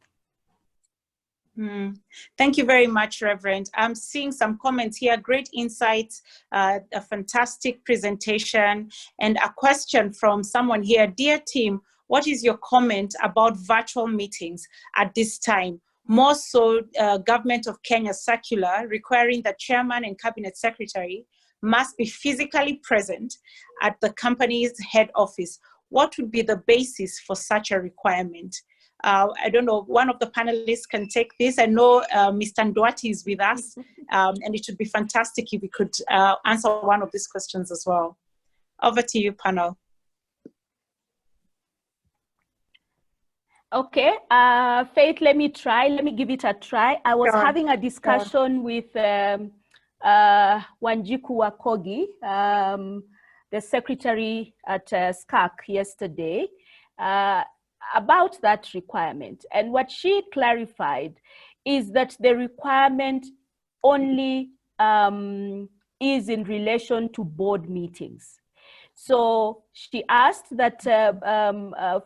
Thank you very much, Reverend. I'm seeing some comments here, great insights, a fantastic presentation, and a question from someone here. Dear team, what is your comment about virtual meetings at this time? More so, Government of Kenya circular requiring the chairman and cabinet secretary must be physically present at the company's head office. What would be the basis for such a requirement? I don't know, one of the panelists can take this. I know Mr. Nduati is with us, and it would be fantastic if we could answer one of these questions as well. Over to you, panel. Okay, Faith, let me give it a try. I was having a discussion with Wanjiku Wakogi, the secretary at SCAC yesterday, about that requirement. And what she clarified is that the requirement only is in relation to board meetings. So she asked that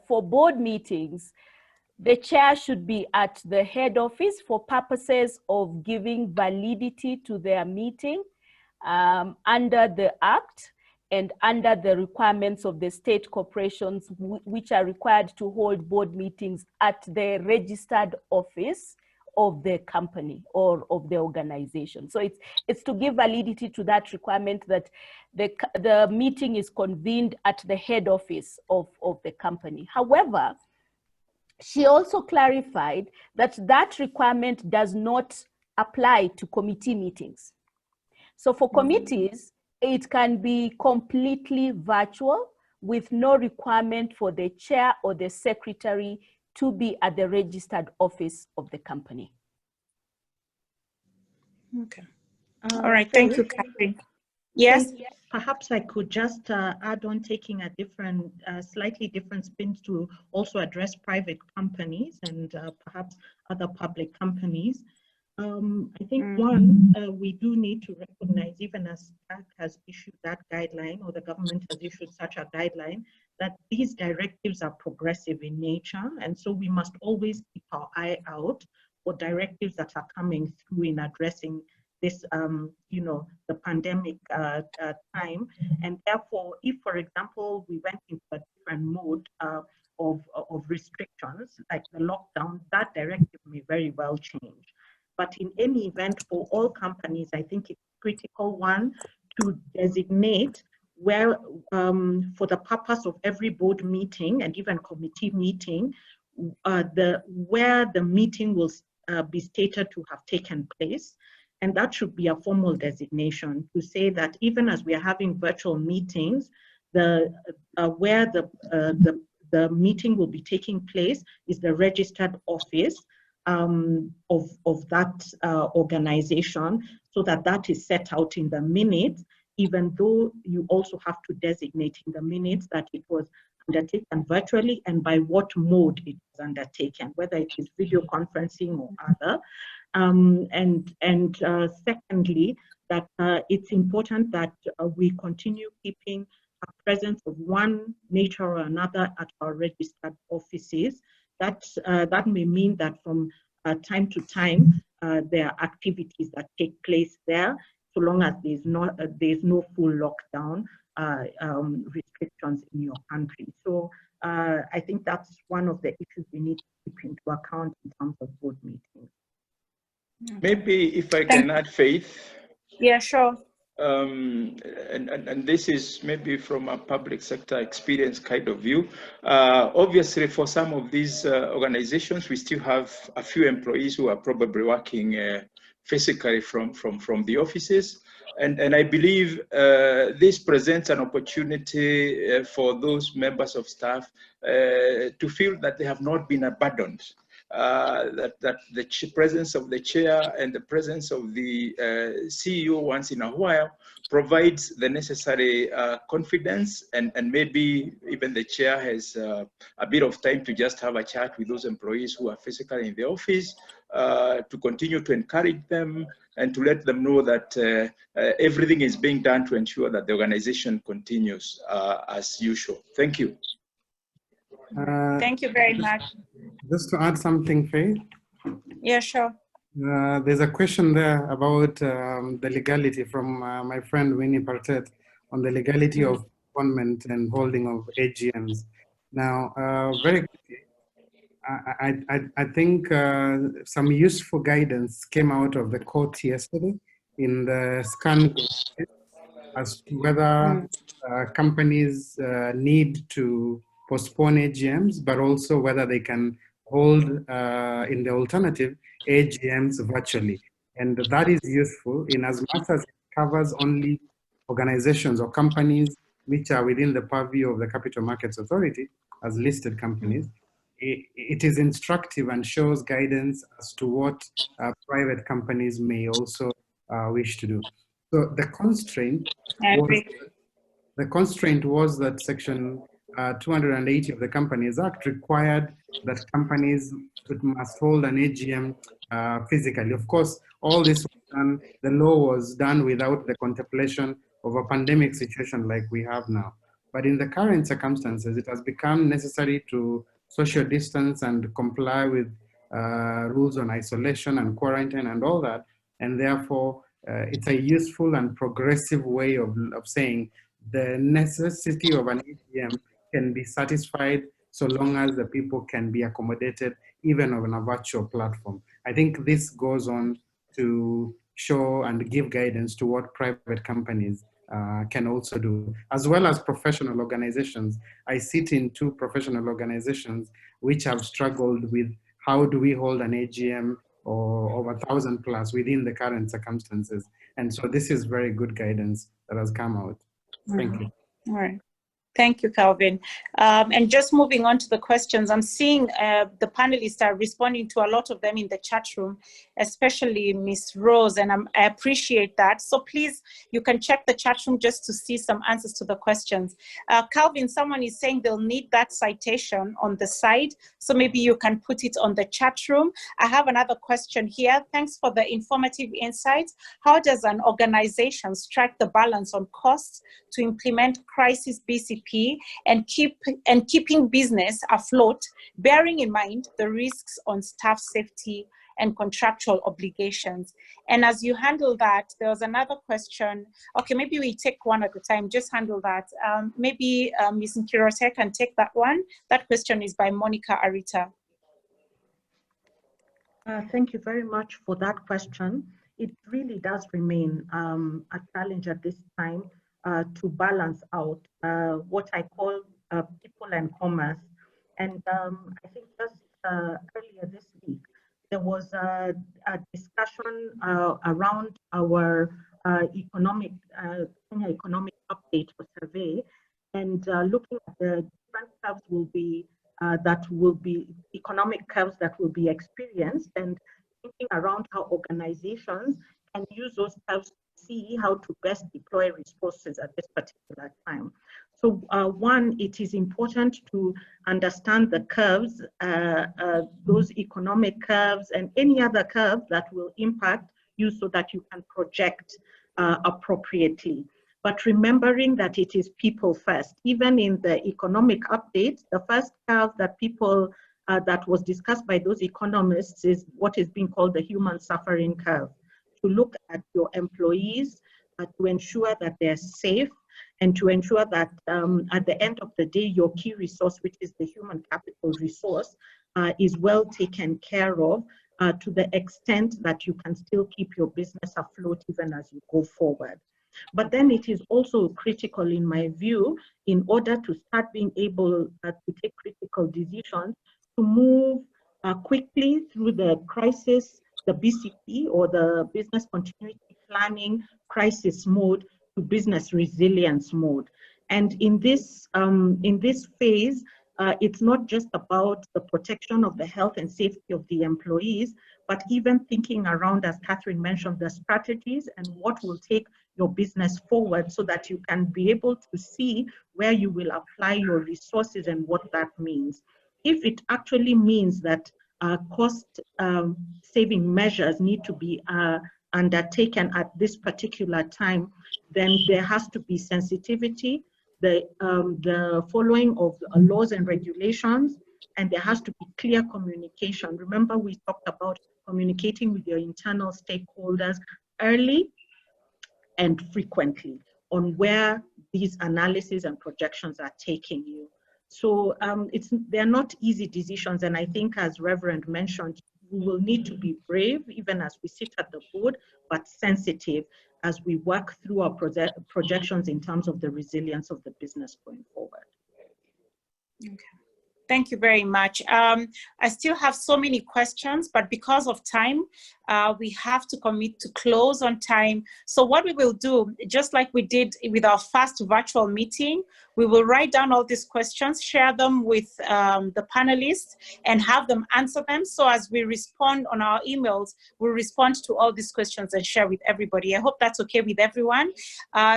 for board meetings, the chair should be at the head office for purposes of giving validity to their meeting under the Act and under the requirements of the state corporations which are required to hold board meetings at the registered office of the company or of the organization. So it's to give validity to that requirement that the meeting is convened at the head office of the company. However, she also clarified that that requirement does not apply to committee meetings. So for committees, it can be completely virtual with no requirement for the chair or the secretary to be at the registered office of the company. Okay. All right. Thank you, Catherine. Yes. Perhaps I could just add on, taking a different, slightly different spin to also address private companies and perhaps other public companies. I think one, we do need to recognize, even as SCAC has issued that guideline, or the government has issued such a guideline, that these directives are progressive in nature. And so we must always keep our eye out for directives that are coming through in addressing this, you know, the pandemic time. And therefore, if, for example, we went into a different mode of restrictions, like the lockdown, that directive may very well change. But in any event, for all companies, I think it's critical, one, to designate where, for the purpose of every board meeting and even committee meeting, where the meeting will be stated to have taken place. And that should be a formal designation to say that even as we are having virtual meetings, where the meeting will be taking place is the registered office of that organization, so that is set out in the minutes, even though you also have to designate in the minutes that it was undertaken virtually and by what mode it was undertaken, whether it is video conferencing or other. Secondly, that it's important that we continue keeping a presence of one nature or another at our registered offices. That may mean that from time to time, there are activities that take place there, so long as there's no full lockdown restrictions in your country. So I think that's one of the issues we need to keep into account in terms of board meetings. Maybe if I can add, Faith. Yeah, sure. And this is maybe from a public sector experience kind of view. Obviously, for some of these organizations, we still have a few employees who are probably working physically from the offices. And I believe this presents an opportunity for those members of staff to feel that they have not been abandoned. That the presence of the chair and the presence of the CEO once in a while provides the necessary confidence, and maybe even the chair has a bit of time to just have a chat with those employees who are physically in the office, to continue to encourage them and to let them know that everything is being done to ensure that the organization continues as usual. Thank you. Thank you very much. Just to add something, Faith. Yeah, sure. There's a question there about the legality from my friend Winnie Partet on the legality of appointment and holding of AGMs. Now, very quickly, I think some useful guidance came out of the court yesterday in the scan as to whether companies need to postpone AGMs, but also whether they can hold, in the alternative, AGMs virtually. And that is useful in as much as it covers only organizations or companies which are within the purview of the Capital Markets Authority as listed companies, it is instructive and shows guidance as to what private companies may also wish to do. So the constraint was that Section 280 of the Companies Act required that companies must hold an AGM physically. Of course, all this was done, the law was done without the contemplation of a pandemic situation like we have now. But in the current circumstances, it has become necessary to social distance and comply with rules on isolation and quarantine and all that. And therefore, it's a useful and progressive way of saying the necessity of an AGM can be satisfied so long as the people can be accommodated even on a virtual platform. I think this goes on to show and give guidance to what private companies can also do, as well as professional organizations. I sit in 2 professional organizations which have struggled with how do we hold an AGM or over 1,000 plus within the current circumstances. And so this is very good guidance that has come out. Thank you. All right. Thank you, Calvin. And just moving on to the questions, I'm seeing the panelists are responding to a lot of them in the chat room, especially Miss Rose, and I appreciate that. So please, you can check the chat room just to see some answers to the questions. Calvin, someone is saying they'll need that citation on the side, so maybe you can put it on the chat room. I have another question here. Thanks for the informative insights. How does an organization strike the balance on costs to implement crisis BCP and keeping business afloat, bearing in mind the risks on staff safety and contractual obligations? And as you handle that, there was another question. Okay, maybe we take one at a time, just handle that. Maybe Ms. Nkirote can take that one. That question is by Monica Arita. Thank you very much for that question. It really does remain a challenge at this time to balance out what I call people and commerce. And I think just earlier this week, there was a discussion around our economic update or survey, and looking at the different curves that will be economic curves that will be experienced, and thinking around how organizations can use those curves to see how to best deploy resources at this particular time. So one, it is important to understand the curves, those economic curves and any other curve that will impact you so that you can project appropriately. But remembering that it is people first. Even in the economic update, the first curve that that was discussed by those economists is what is being called the human suffering curve. To look at your employees, to ensure that they're safe, and to ensure that at the end of the day, your key resource, which is the human capital resource, is well taken care of to the extent that you can still keep your business afloat even as you go forward. But then it is also critical, in my view, in order to start being able to take critical decisions, to move quickly through the crisis, the BCP or the business continuity planning crisis mode to business resilience mode. And in this phase, it's not just about the protection of the health and safety of the employees, but even thinking around, as Catherine mentioned, the strategies and what will take your business forward so that you can be able to see where you will apply your resources and what that means. If it actually means that cost saving measures need to be undertaken at this particular time, then there has to be sensitivity, the following of laws and regulations, and there has to be clear communication. Remember, we talked about communicating with your internal stakeholders early and frequently on where these analyses and projections are taking you. So they're not easy decisions, and I think, as Reverend mentioned, we will need to be brave, even as we sit at the board, but sensitive as we work through our projections in terms of the resilience of the business going forward. Okay. Thank you very much. I still have so many questions, but because of time, we have to commit to close on time. So what we will do, just like we did with our first virtual meeting, we will write down all these questions, share them with the panelists, and have them answer them. So as we respond on our emails, we'll respond to all these questions and share with everybody. I hope that's okay with everyone.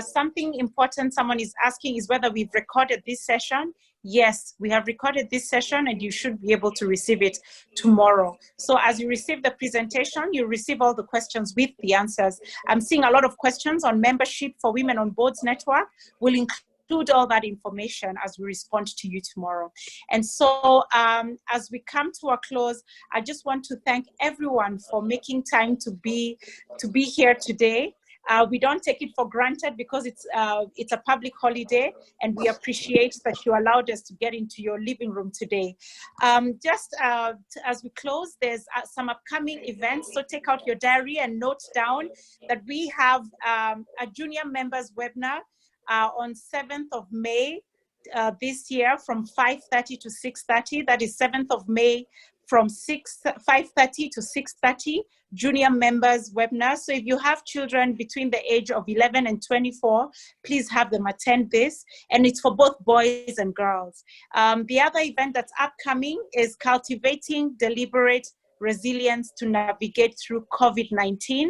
Something important someone is asking is whether we've recorded this session. Yes, we have recorded this session and you should be able to receive it tomorrow. So as you receive the presentation, you receive all the questions with the answers. I'm seeing a lot of questions on membership for Women on Boards Network. We'll include all that information as we respond to you tomorrow. And so as we come to a close, I just want to thank everyone for making time to be here today. We don't take it for granted because it's a public holiday, and we appreciate that you allowed us to get into your living room today. Just as we close, there's some upcoming events, so take out your diary and note down that we have a junior members webinar on 7th of May this year from 5:30 to 6:30. That is 7th of May from 5:30 to 6:30, junior members webinar. So if you have children between the age of 11 and 24, please have them attend this. And it's for both boys and girls. The other event that's upcoming is Cultivating Deliberate Resilience to Navigate Through COVID-19.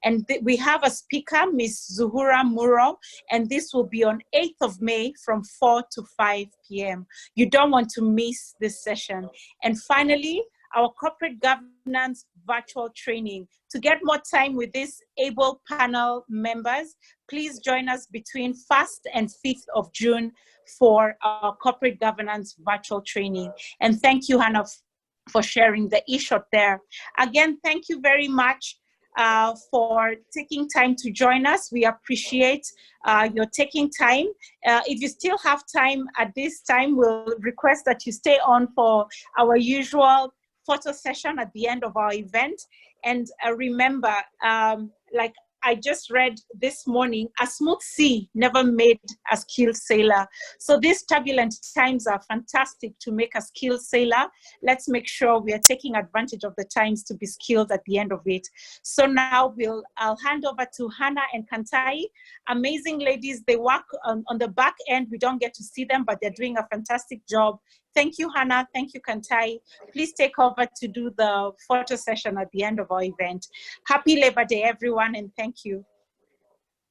And we have a speaker, Ms. Zuhura Muro, and this will be on 8th of May from 4 to 5 p.m. You don't want to miss this session. And finally, our corporate governance virtual training. To get more time with these able panel members, please join us between 1st and 5th of June for our corporate governance virtual training. And thank you, Hannah, for sharing the e-shot there. Again, thank you very much for taking time to join us. We appreciate your taking time. If you still have time at this time, we'll request that you stay on for our usual photo session at the end of our event. And remember, like I just read this morning, a smooth sea never made a skilled sailor. So these turbulent times are fantastic to make a skilled sailor. Let's make sure we are taking advantage of the times to be skilled at the end of it. So now I'll hand over to Hannah and Kantai. Amazing ladies, they work on the back end. We don't get to see them, but they're doing a fantastic job. Thank you, Hannah. Thank you, Kantai. Please take over to do the photo session at the end of our event. Happy Labor Day, everyone, and thank you.